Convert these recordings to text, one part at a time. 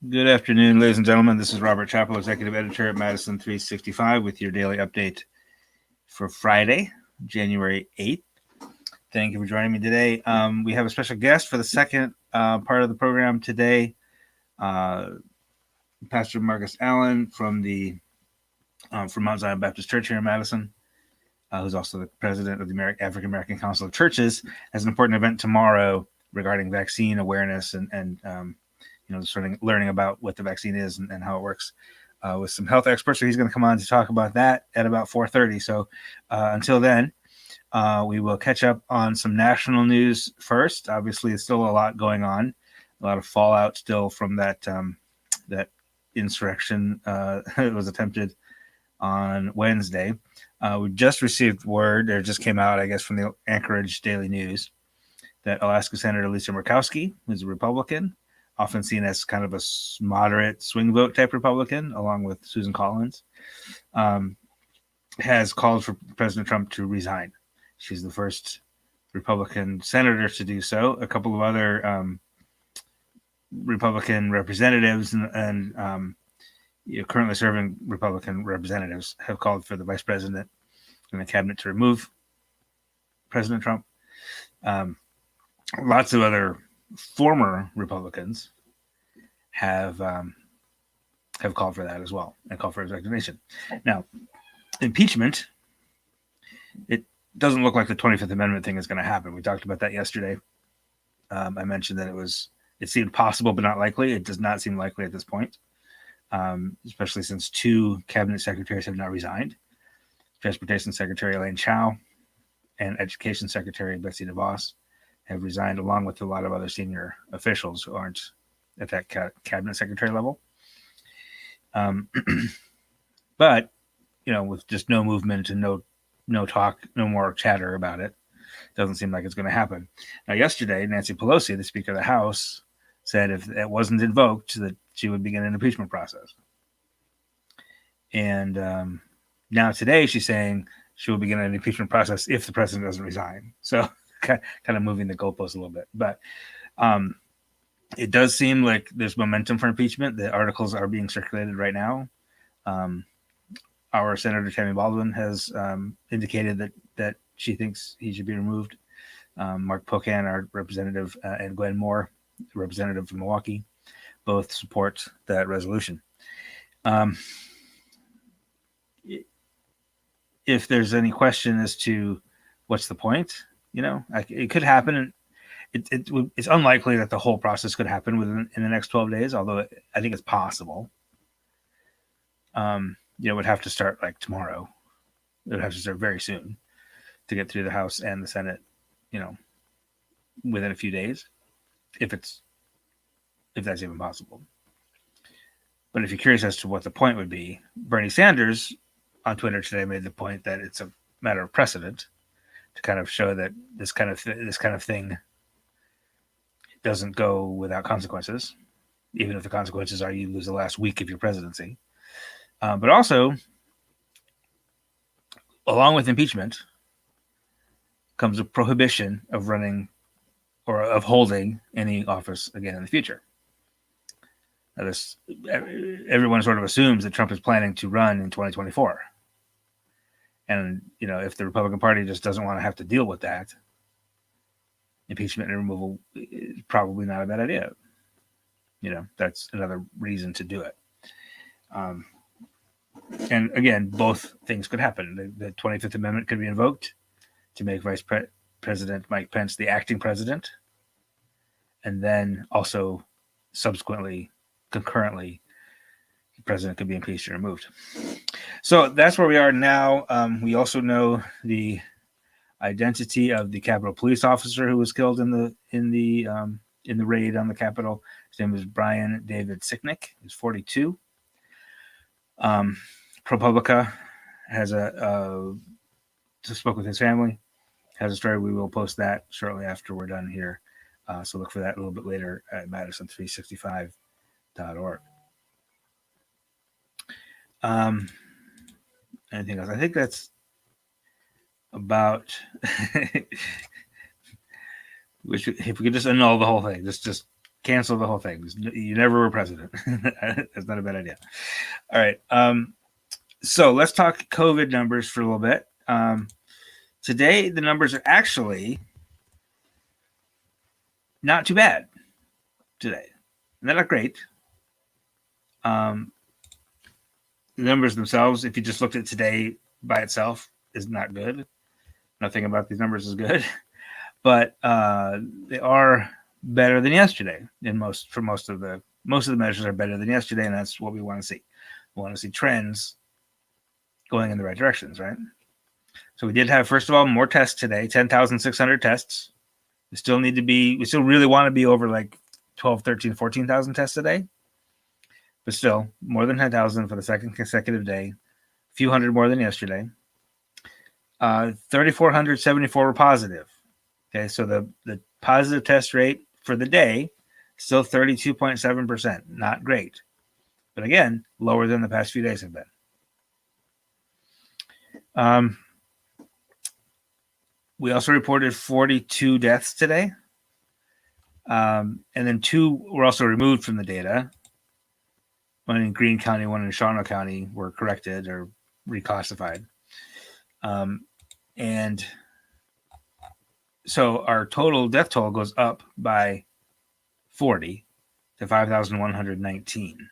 Good afternoon, ladies and gentlemen. This is Robert Chappell, Executive Editor at Madison365 with your daily update for Friday, January 8th. Thank you for joining me today. We have a special guest for the second part of the program today, Pastor Marcus Allen from Mount Zion Baptist Church here in Madison, who's also the president of the African American Council of Churches, has an important event tomorrow regarding vaccine awareness and sort of learning about what the vaccine is and how it works with some health experts. So he's going to come on to talk about that at about 4:30. So until then, we will catch up on some national news first. Obviously, it's still a lot going on, a lot of fallout still from that insurrection that was attempted on Wednesday. We just received word, or just came out, I guess, from the Anchorage Daily News, that Alaska Senator Lisa Murkowski, who's a Republican, often seen as kind of a moderate swing vote type Republican, along with Susan Collins, has called for President Trump to resign. She's the first Republican senator to do so. A couple of other Republican representatives and currently serving Republican representatives have called for the vice president and the cabinet to remove President Trump. Lots of other former Republicans have called for that as well and called for his resignation. Now, impeachment, it doesn't look like the 25th Amendment thing is going to happen. We talked about that yesterday. I mentioned that it seemed possible but not likely. It does not seem likely at this point, especially since two cabinet secretaries have now resigned. Transportation Secretary Elaine Chao and Education Secretary Betsy DeVos have resigned, along with a lot of other senior officials who aren't at that cabinet secretary level. But, with just no movement and no talk, no more chatter about it, doesn't seem like it's going to happen. Now, yesterday, Nancy Pelosi, the Speaker of the House, said if it wasn't invoked, that she would begin an impeachment process. And now today, she's saying she will begin an impeachment process if the president doesn't resign. So kind of moving the goalposts a little bit. But it does seem like there's momentum for impeachment. The articles are being circulated right now. Our Senator Tammy Baldwin has indicated that she thinks he should be removed. Mark Pocan, our representative, and Glenn Moore, representative from Milwaukee, both support that resolution. If there's any question as to what's the point, it could happen. It's unlikely that the whole process could happen in the next 12 days, although I think it's possible. It would have to start like tomorrow. It would have to start very soon to get through the House and the Senate, within a few days, if that's even possible. But if you're curious as to what the point would be, Bernie Sanders on Twitter today made the point that it's a matter of precedent to kind of show that this kind of thing doesn't go without consequences, even if the consequences are you lose the last week of your presidency. But also, along with impeachment, comes a prohibition of running or of holding any office again in the future. Now, everyone sort of assumes that Trump is planning to run in 2024. And, if the Republican Party just doesn't want to have to deal with that, impeachment and removal is probably not a bad idea. That's another reason to do it. And again, both things could happen. The 25th Amendment could be invoked to make Vice President Mike Pence the acting president, and then also subsequently, concurrently, the president could be impeached and removed. So that's where we are now. We also know the identity of the Capitol police officer who was killed in the raid on the Capitol. His name is Brian David Sicknick. He's 42. ProPublica has spoke with his family, has a story. We will post that shortly after we're done here. So look for that a little bit later at Madison365.org. Anything else? I think that's about which if we could just annul the whole thing, just cancel the whole thing. You never were president. That's not a bad idea. All right. So let's talk COVID numbers for a little bit. Today, the numbers are actually not too bad today. They're not great. The numbers themselves, if you just looked at today by itself, is not good. Nothing about these numbers is good, but they are better than yesterday. Most of the measures are better than yesterday, and that's what we want to see. We want to see trends going in the right directions, right? So we did have, first of all, more tests today, 10,600 tests. We still really want to be over like 12, 13, 14,000 tests a day. But still, more than 10,000 for the second consecutive day. A few hundred more than yesterday. 3,474 were positive. Okay, so the positive test rate for the day, still 32.7%. Not great. But again, lower than the past few days have been. We also reported 42 deaths today. And then 2 were also removed from the data. One in Greene County, one in Shawano County were corrected or reclassified. And so our total death toll goes up by 40 to 5,119.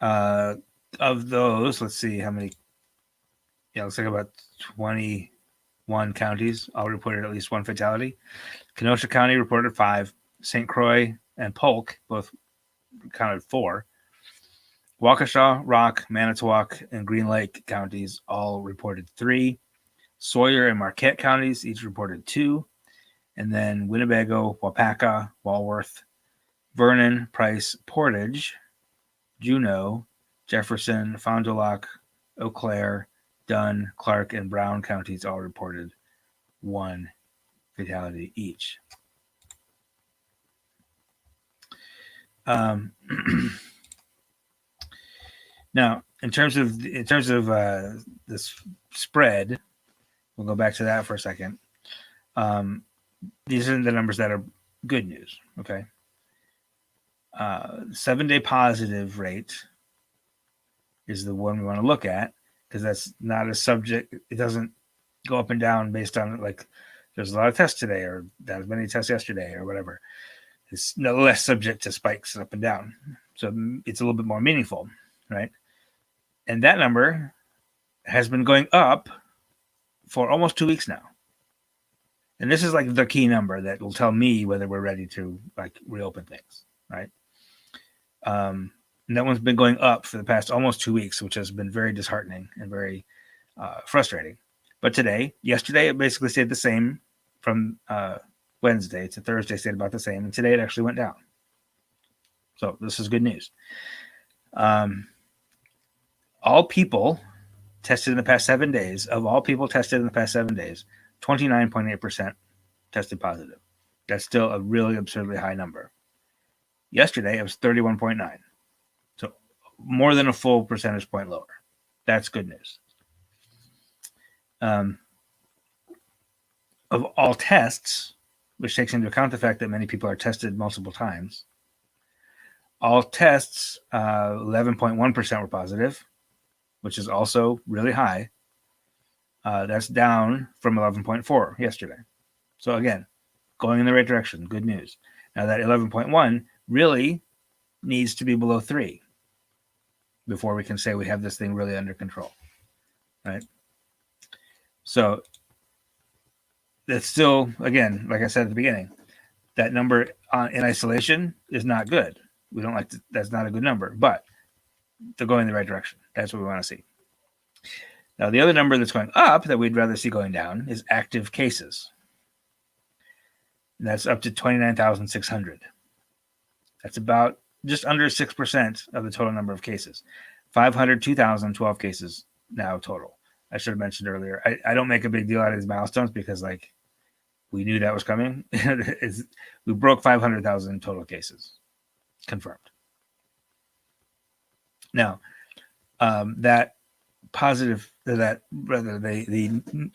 Of those, let's see how many. Yeah, looks like about 21 counties all reported at least one fatality. Kenosha County reported 5. St. Croix and Polk both counted 4. Waukesha, Rock, Manitowoc, and Green Lake counties all reported 3. Sawyer and Marquette counties each reported 2. And then Winnebago, Wapaka, Walworth, Vernon, Price, Portage, Juneau, Jefferson, Fond du Lac, Eau Claire, Dunn, Clark, and Brown counties all reported 1 fatality each. Now, in terms of this spread, we'll go back to that for a second. These are the numbers that are good news. Okay, 7-day positive rate is the one we want to look at, because that's not a subject. It doesn't go up and down based on like there's a lot of tests today or that as many tests yesterday or whatever. It's no less subject to spikes up and down. So it's a little bit more meaningful, right? And that number has been going up for almost 2 weeks now. And this is like the key number that will tell me whether we're ready to like reopen things, right? And that one's been going up for the past almost 2 weeks, which has been very disheartening and very frustrating. But yesterday, it basically stayed the same from Wednesday to Thursday, stayed about the same. And today it actually went down. So this is good news. All people tested in the past 7 days, 29.8% tested positive. That's still a really absurdly high number. Yesterday, it was 31.9. So more than a full percentage point lower. That's good news. Of all tests, which takes into account the fact that many people are tested multiple times, all tests, 11.1% were positive, which is also really high. That's down from 11.4 yesterday. So again, going in the right direction. Good news. Now that 11.1 really needs to be below 3 before we can say we have this thing really under control, right? So that's still, again, like I said at the beginning, that number in isolation is not good. We don't like to, that's not a good number, but they're going in the right direction. That's what we want to see. Now, the other number that's going up that we'd rather see going down is active cases. And that's up to 29,600. That's about just under 6% of the total number of cases. 502,012 cases now total. I should have mentioned earlier. I don't make a big deal out of these milestones because, like, we knew that was coming. We broke 500,000 total cases confirmed. Now, that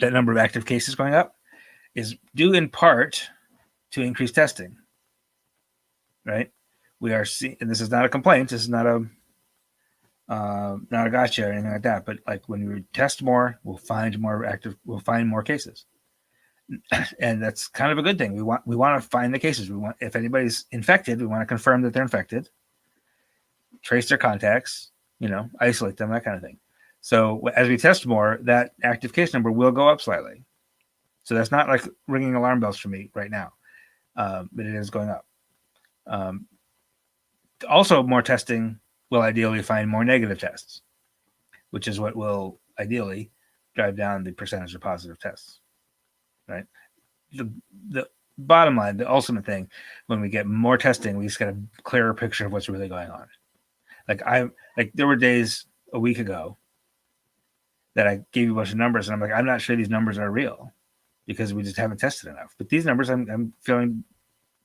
number of active cases going up is due in part to increased testing. right? We are seeing, and this is not a complaint. This is not a gotcha or anything like that. But like when we test more, we'll find more cases, and that's kind of a good thing. We want to find the cases. We want, if anybody's infected, we want to confirm that they're infected, trace their contacts, isolate them, that kind of thing. So as we test more, that active case number will go up slightly. So that's not like ringing alarm bells for me right now, but it is going up. Also, more testing will ideally find more negative tests, which is what will ideally drive down the percentage of positive tests, right? The bottom line, the ultimate thing, when we get more testing, we just get a clearer picture of what's really going on. Like there were days a week ago that I gave you a bunch of numbers, and I'm like, I'm not sure these numbers are real because we just haven't tested enough. But these numbers, I'm feeling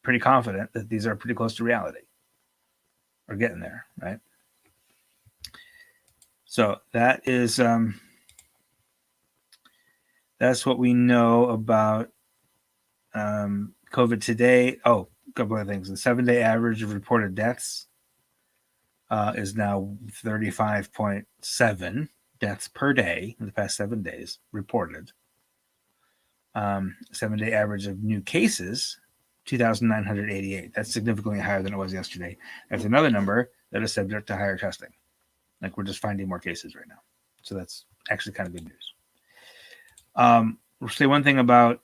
pretty confident that these are pretty close to reality. We're getting there, right? So that is that's what we know about COVID today. Oh, a couple of things. The 7-day average of reported deaths is now 35.7 deaths per day in the past 7 days reported. 7-day average of new cases, 2,988. That's significantly higher than it was yesterday. That's another number that is subject to higher testing. Like we're just finding more cases right now. So that's actually kind of good news. We'll say one thing about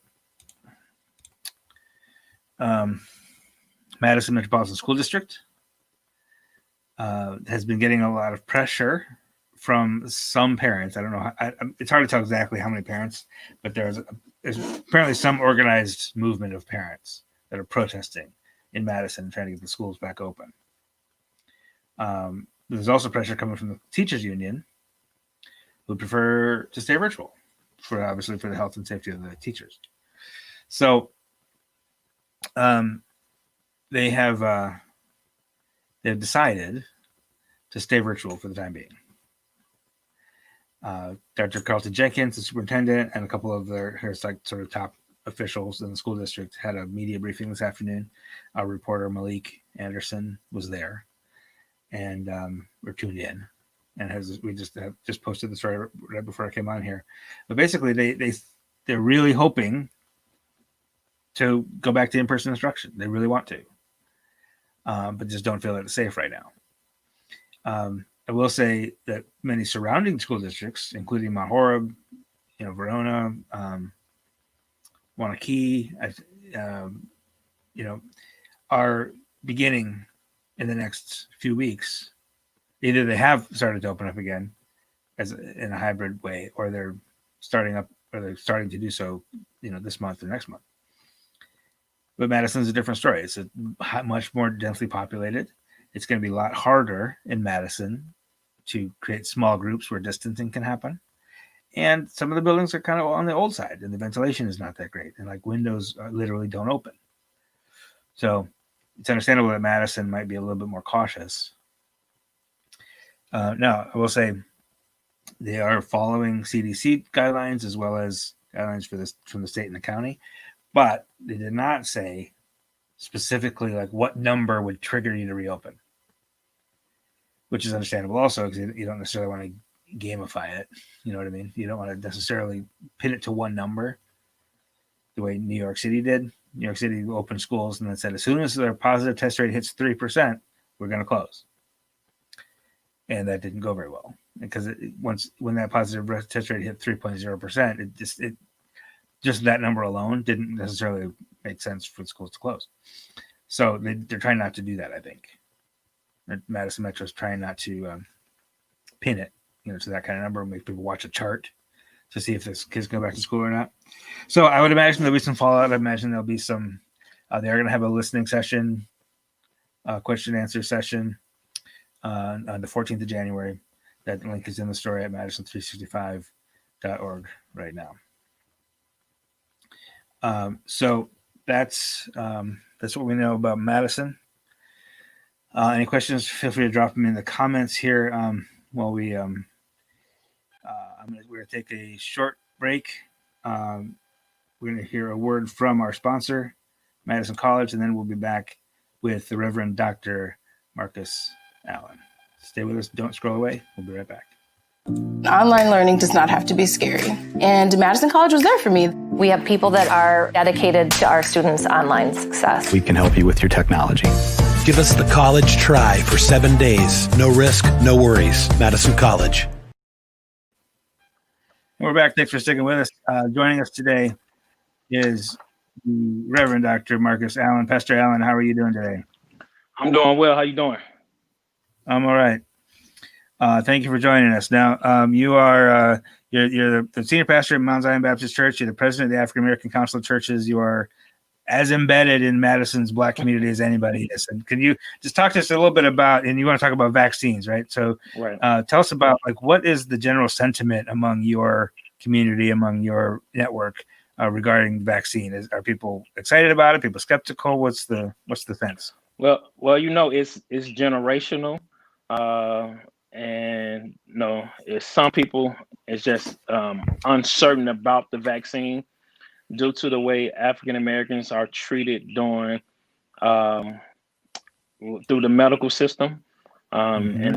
Madison Metropolitan School District. Has been getting a lot of pressure from some parents. I don't know. It's hard to tell exactly how many parents, but there's apparently some organized movement of parents that are protesting in Madison, trying to get the schools back open. There's also pressure coming from the teachers union, who prefer to stay virtual, obviously for the health and safety of the teachers. So they've decided to stay virtual for the time being. Dr. Carlton Jenkins, the superintendent, and a couple of their sort of top officials in the school district had a media briefing this afternoon. Our reporter Malik Anderson was there, and we're tuned in. And we just posted the story right before I came on here. But basically, they're really hoping to go back to in-person instruction. They really want to, but just don't feel that it's safe right now. I will say that many surrounding school districts, including Mount Horeb, Verona, Wanakee, are beginning in the next few weeks. Either they have started to open up again in a hybrid way, or they're starting to do so, this month or next month. But Madison's a different story. It's much more densely populated. It's going to be a lot harder in Madison to create small groups where distancing can happen. And some of the buildings are kind of on the old side, and the ventilation is not that great. And like windows literally don't open. So it's understandable that Madison might be a little bit more cautious. Now, I will say they are following CDC guidelines as well as guidelines from the state and the county, but they did not say specifically like what number would trigger you to reopen, which is understandable also because you don't necessarily want to gamify it. You know what I mean? You don't want to necessarily pin it to one number the way New York City did. New York City opened schools and then said, as soon as their positive test rate hits 3%, we're going to close. And that didn't go very well because when that positive test rate hit 3.0%, it just that number alone didn't necessarily make sense for the schools to close. So they're trying not to do that, I think. Madison Metro is trying not to pin it, to that kind of number, make people watch a chart to see if this kids go back to school or not. So I would imagine there'll be some fallout. I imagine there'll be some. They're going to have a listening session, question and answer session on the 14th of January. That link is in the story at Madison365.org right now. So that's what we know about Madison. Any questions? Feel free to drop them in the comments here. While we're going to take a short break. We're going to hear a word from our sponsor, Madison College, and then we'll be back with the Reverend Dr. Marcus Allen. Stay with us. Don't scroll away. We'll be right back. Online learning does not have to be scary. And Madison College was there for me. We have people that are dedicated to our students' online success. We can help you with your technology. Give us the college try for 7 days. No risk, no worries. Madison College. We're back. Thanks for sticking with us. Joining us today is the Reverend Dr. Marcus Allen. Pastor Allen, how are you doing today? I'm doing well. How you doing? I'm all right. Thank you for joining us. Now, you are you're the senior pastor at Mount Zion Baptist Church. You're the president of the African American Council of Churches. You are as embedded in Madison's Black community as anybody is. And can you just talk to us a little bit about? And you want to talk about vaccines, right? So, Right. Tell us about what is the general sentiment among your community, among your network regarding the vaccine? Are people excited about it? People skeptical? What's the sense? Well, it's generational. And it's some people it's just uncertain about the vaccine due to the way African Americans are treated during through the medical system, and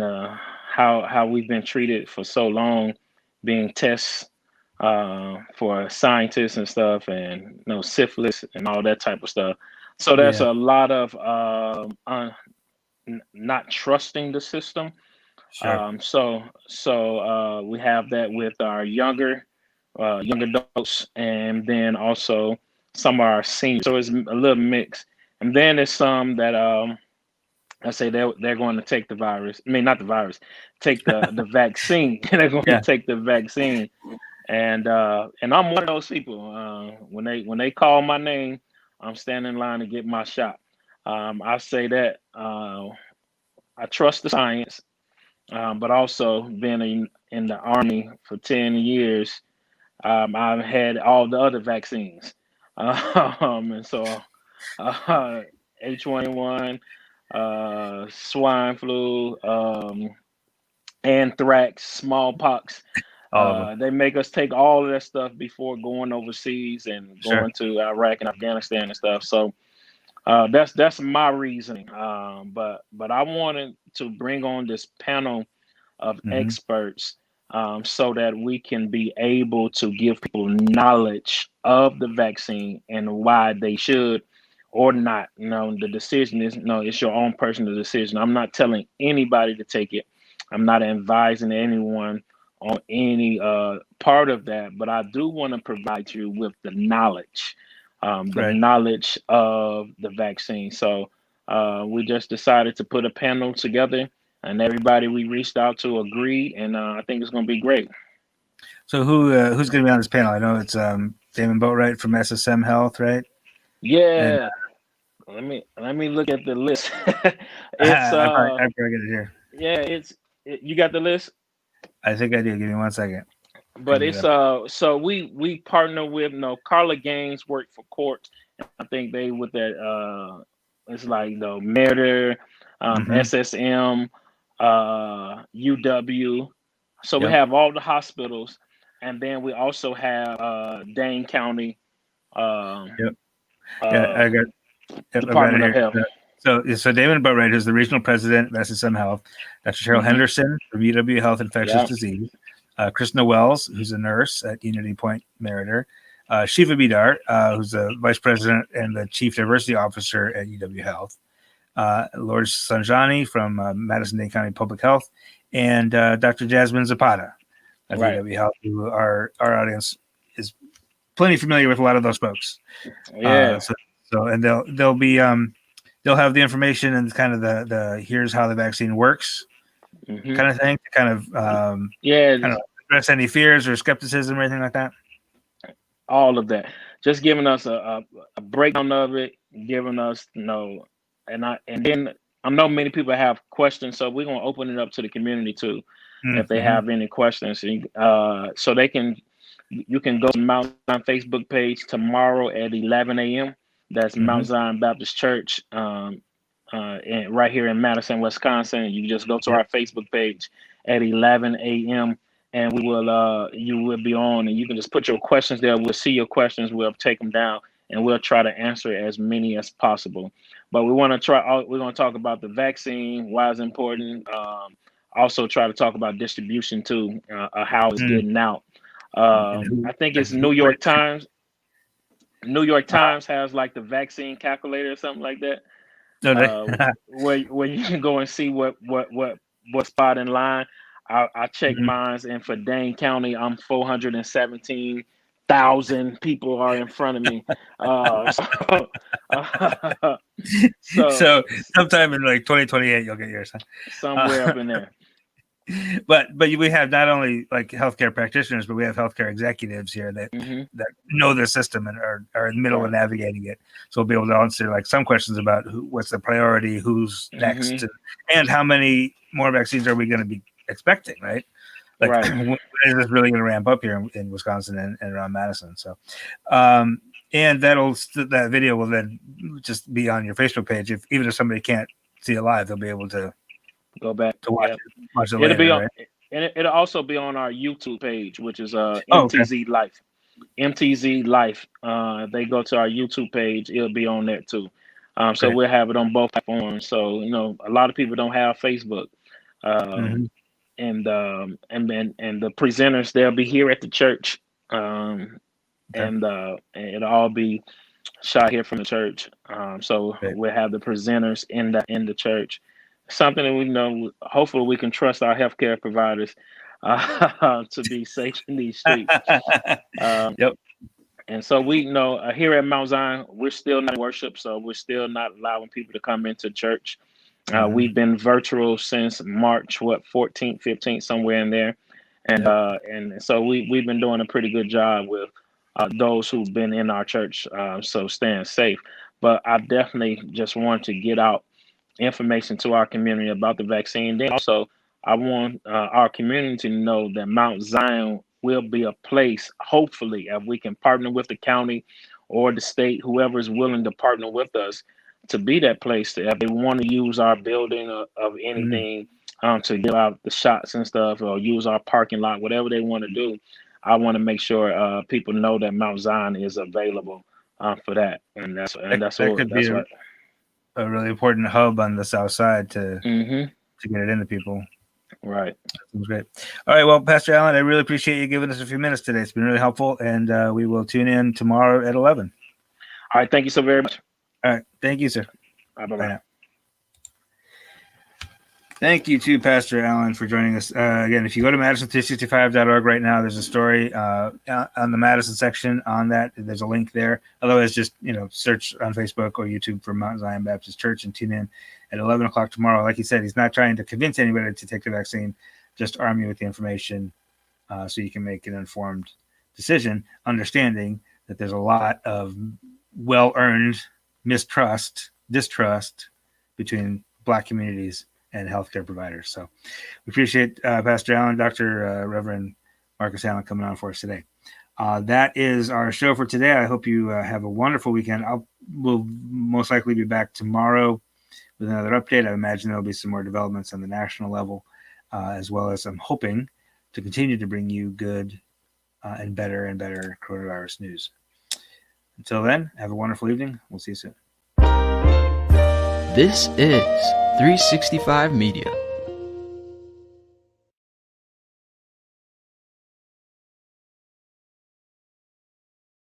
how we've been treated for so long, being tests for scientists and stuff, and syphilis and all that type of stuff. So there's a lot of not trusting the system. Sure. So we have that with our young adults, and then also some of our seniors. So it's a little mix. And then there's some that I say they're going to take the virus. I mean, not the virus, take the vaccine. They're going to take the vaccine. And I'm one of those people. When they call my name, I'm standing in line to get my shot. I say that I trust the science, but also being in the Army for 10 years, I've had all the other vaccines, and so H1N1, swine flu, anthrax, smallpox. They make us take all of that stuff before going overseas and going to Iraq and Afghanistan and stuff. So that's my reasoning. But I wanted to bring on this panel of experts so that we can be able to give people knowledge of the vaccine and why they should or not. The decision is it's your own personal decision. I'm not telling anybody to take it. I'm not advising anyone on any part of that, but I do want to provide you with the knowledge, knowledge of the vaccine. So we just decided to put a panel together, and everybody we reached out to agreed, and I think it's going to be great. So who's going to be on this panel? I know it's Damon Boatwright from SSM Health, right? Yeah. And, let me look at the list. It's I get it here. Yeah, you got the list? I think I do. Give me 1 second. But it's so we partner with Carla Gaines worked for Court. I think they with that it's like Meriter, SSM, UW. So we have all the hospitals, and then we also have Dane County. I got Department of Health. So David Boatwright is the regional president of SSM Health. Dr. Cheryl Henderson from UW Health Infectious Disease. Chris Noels, who's a nurse at Unity Point Meriter. Shiva Bidar, who's the vice president and the chief diversity officer at UW Health. Lord Sanjani from Madison-Dane County Public Health. And Dr. Jasmine Zapata of UW Health, who our audience is plenty familiar with a lot of those folks. Yeah. So and they'll be they'll have the information and kind of the here's how the vaccine works kind of thing to kind of address any fears or skepticism or anything like that. All of that, just giving us a breakdown of it, giving us and then I know many people have questions, so we're gonna open it up to the community too, if they have any questions, so you can go to Mount Zion Facebook page tomorrow at 11 a.m. That's Mount Zion Baptist Church, and right here in Madison, Wisconsin. You just go to our Facebook page at 11 a.m. and we will you will be on, and you can just put your questions there. We'll see your questions. We'll take them down, and we'll try to answer as many as possible. But we're going to talk about the vaccine, why it's important. Also try to talk about distribution too, how it's getting out. I think it's New York Times. New York Times has like the vaccine calculator or something like that, where you can go and see what spot in line. I checked mines, and for Dane County, I'm 417,000 people are in front of me. So sometime in like 2028, you'll get yours. Somewhere up in there. But we have not only like healthcare practitioners, but we have healthcare executives here that know the system and are in the middle of navigating it. So we'll be able to answer like some questions about what's the priority, who's next, and how many more vaccines are we going to be expecting, right? Like, when is this really going to ramp up here in Wisconsin and around Madison? So, and that video will then just be on your Facebook page. Even if somebody can't see it live, they'll be able to go back to watch it it'll later, be on, right? and it'll also be on our YouTube page, which is MTZ Life. MTZ Life. They go to our YouTube page, it'll be on there too. So we'll have it on both platforms. So a lot of people don't have Facebook. And the presenters, they'll be here at the church. And it'll all be shot here from the church. So we'll have the presenters in the church. Something that we know, hopefully we can trust our healthcare providers to be safe in these streets. And so we know here at Mount Zion, we're still not in worship, so we're still not allowing people to come into church. We've been virtual since March, 14th, 15th, somewhere in there. And so we've been doing a pretty good job with those who've been in our church, so staying safe. But I definitely just want to get out information to our community about the vaccine. Then also, I want our community to know that Mount Zion will be a place, hopefully, if we can partner with the county or the state, whoever is willing to partner with us, to be that place. If they want to use our building of anything to give out the shots and stuff, or use our parking lot, whatever they want to do, I want to make sure people know that Mount Zion is available for that. And that's right. A really important hub on the south side to get it into people. Right. That seems great. All right. Well, Pastor Allen, I really appreciate you giving us a few minutes today. It's been really helpful, and we will tune in tomorrow at 11. All right. Thank you so very much. All right. Thank you, sir. Bye-bye. Bye now. Thank you to Pastor Allen for joining us. Again, if you go to Madison365.org right now, there's a story on the Madison section on that. There's a link there. Otherwise, just search on Facebook or YouTube for Mount Zion Baptist Church and tune in at 11 o'clock tomorrow. Like he said, he's not trying to convince anybody to take the vaccine, just arm you with the information so you can make an informed decision, understanding that there's a lot of well-earned distrust between Black communities and healthcare providers. So we appreciate Pastor Allen, Dr. Reverend Marcus Allen coming on for us today. That is our show for today. I hope you have a wonderful weekend. We'll most likely be back tomorrow with another update. I imagine there'll be some more developments on the national level, as well as I'm hoping to continue to bring you good and better coronavirus news. Until then, have a wonderful evening. We'll see you soon. This is 365 Media.